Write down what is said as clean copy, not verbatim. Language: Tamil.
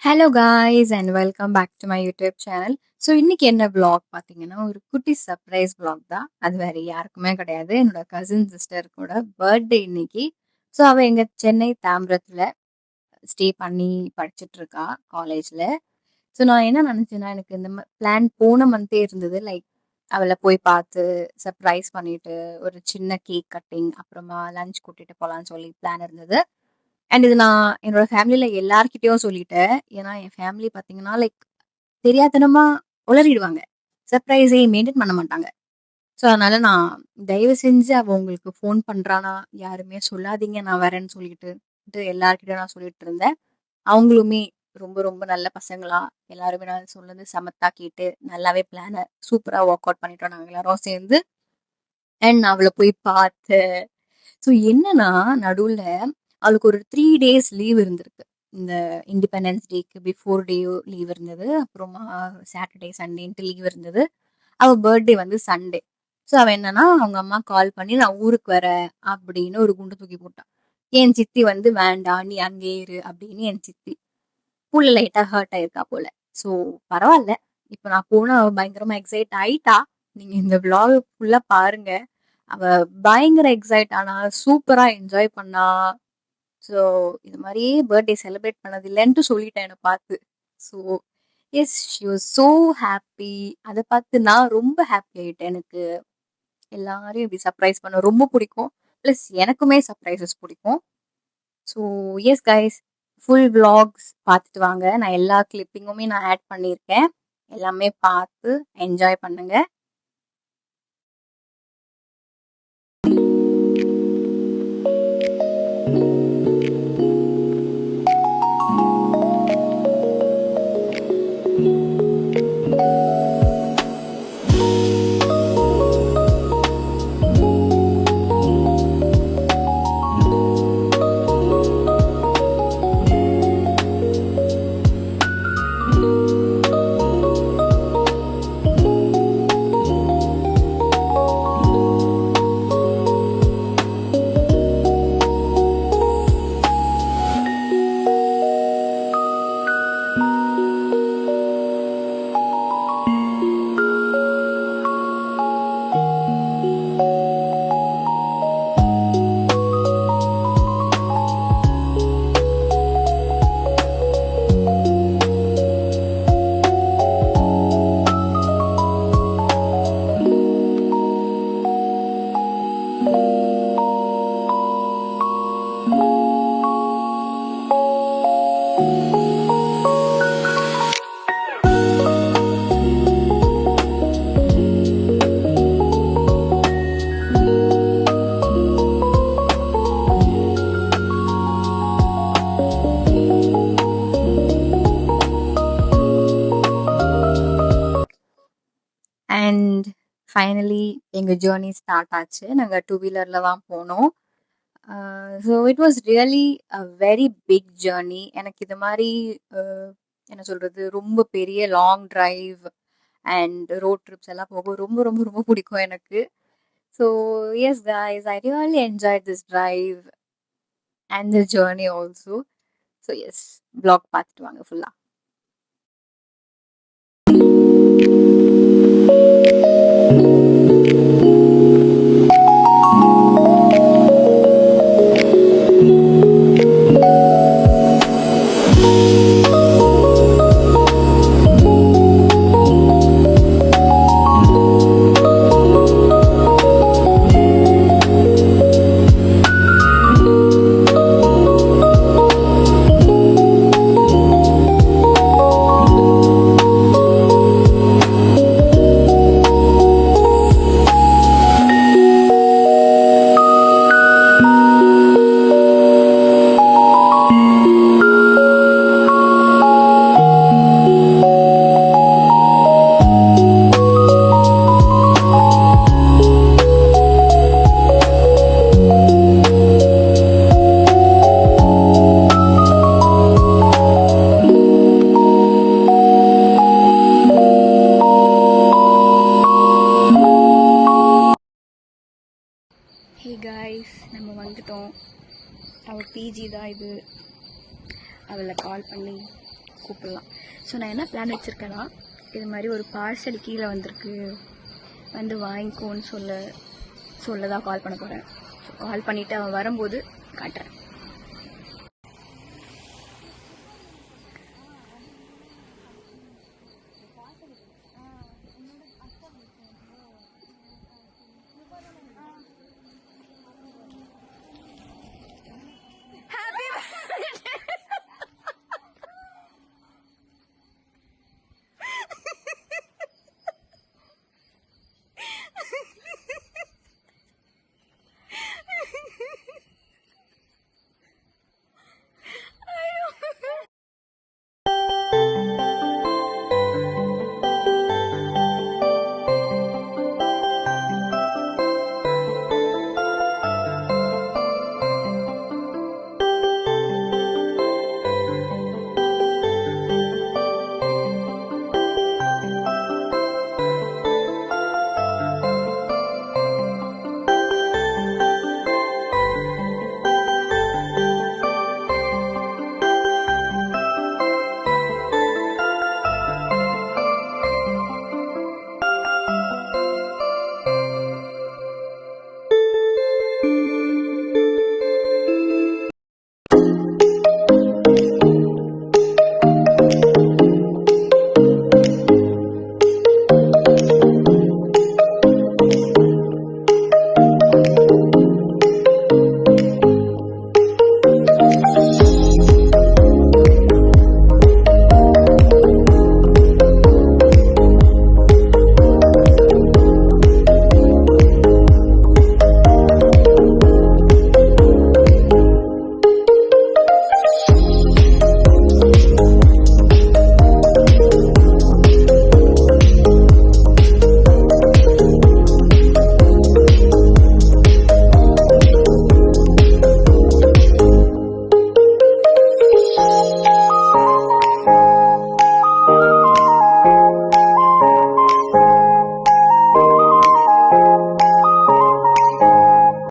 Hello guys and welcome back to my YouTube channel. So இன்னைக்கு என்ன vlog பார்த்தீங்கன்னா, ஒரு குட்டி சர்ப்ரைஸ் vlog தான். அது வேற யாருக்குமே கிடையாது. என்னோட கசின் சிஸ்டருக்கோட பர்த்டே இன்னைக்கு. ஸோ அவ எங்க சென்னை தாம்பரத்துல ஸ்டே பண்ணி படிச்சுட்டு இருக்கா காலேஜ்ல. ஸோ நான் என்ன நினைச்சேன்னா, எனக்கு இந்த பிளான் போன மந்தே இருந்தது. லைக் அவளை போய் பார்த்து சர்ப்ரைஸ் பண்ணிட்டு ஒரு சின்ன கேக் கட்டிங் அப்புறமா லஞ்ச் கூட்டிட்டு போலான்னு சொல்லி பிளான் இருந்தது. அண்ட் இது நான் என்னோட ஃபேமிலில எல்லார்கிட்டயும் சொல்லிட்டேன். ஏன்னா என் ஃபேமிலி பார்த்தீங்கன்னா, லைக் தெரியாத்தனமா உளறிடுவாங்க. சர்ப்ரைஸே மெயின்டெயின் பண்ண மாட்டாங்க. ஸோ அதனால நான் தயவு செஞ்சு அவ உங்களுக்கு ஃபோன் பண்றானா, யாருமே சொல்லாதீங்க நான் வரேன்னு சொல்லிட்டு எல்லார்கிட்டயும் நான் சொல்லிட்டு இருந்தேன். அவங்களுமே ரொம்ப ரொம்ப நல்ல பசங்களா, எல்லாருமே நான் சொன்னது சமத்தா கேட்டு நல்லாவே பிளான சூப்பரா ஒர்க் அவுட் பண்ணிட்டோம் நாங்க எல்லாரும் சேர்ந்து. அண்ட் அவள போய் பார்த்து ஸோ என்னன்னா, நடுவுல அவளுக்கு ஒரு 3 டேஸ் லீவ் இருந்திருக்கு. இந்த இண்டிபெண்டன்ஸ் டேக்கு பிஃபோர் டேயோ லீவ் இருந்தது. அப்புறமா சாட்டர்டே, சண்டேன்ட்டு லீவ் இருந்தது. அவ பர்த்டே வந்து சண்டே. ஸோ அவ என்னன்னா, அவங்க அம்மா கால் பண்ணி நான் ஊருக்கு வரேன் அப்படின்னு ஒரு குண்டு தூக்கி போட்டா. என் சித்தி வந்து வேண்டாம் நீ அங்கேயே இரு அப்படின்னு என் சித்தி. புள்ள லைட்டா ஹர்ட் ஆயிருக்கா போல. ஸோ பரவாயில்ல. இப்ப நான் போனா அவ பயங்கரமா எக்ஸைட் ஆயிட்டா. நீங்க இந்த vlog ஃபுல்லா பாருங்க. அவ பயங்கர எக்ஸைட் ஆனா, சூப்பரா என்ஜாய் பண்ணா. ஸோ இது மாதிரியே பர்த்டே செலிப்ரேட் பண்ணது இல்லைன்ட்டு சொல்லிட்டேன் என்னை பார்த்து. So yes she was so happy. அதை பார்த்து நான் ரொம்ப ஹாப்பி ஆயிட்டேன். எனக்கு எல்லாரையும் இப்படி சர்ப்ரைஸ் பண்ண ரொம்ப பிடிக்கும். ப்ளஸ் எனக்குமே சர்ப்ரைசஸ் பிடிக்கும். So yes guys, full vlogs பார்த்துட்டு வாங்க. நான் எல்லா கிளிப்பிங்குமே நான் ஆட் பண்ணியிருக்கேன். எல்லாமே பார்த்து என்ஜாய் பண்ணுங்க. அண்ட் ஃபைனலி எங்கள் ஜேர்னி ஸ்டார்ட் ஆச்சு. நாங்கள் 2 வீலரில் தான் போனோம். So it was really a very big journey. எனக்கு இது மாதிரி என்ன சொல்கிறது, ரொம்ப பெரிய long drive and road trips எல்லாம் போக ரொம்ப ரொம்ப ரொம்ப பிடிக்கும் எனக்கு. So yes guys, I really enjoy this drive and the journey also. So yes, vlog பார்த்துட்டு வாங்க ஃபுல்லாக. ஹே காய்ஸ், நம்ம வந்துட்டோம். அவள் பிஜி தான் இது. அவளை கால் பண்ணி கூப்பிடலாம். ஸோ நான் என்ன பிளான் வச்சுருக்கேன்னா, இது மாதிரி ஒரு பார்சல் கீழே வந்திருக்கு, வந்து வாங்கிக்கோன்னு சொல்ல தான் கால் பண்ண போகிறேன். கால் பண்ணிவிட்டு அவன் வரும்போது காட்டுறேன்.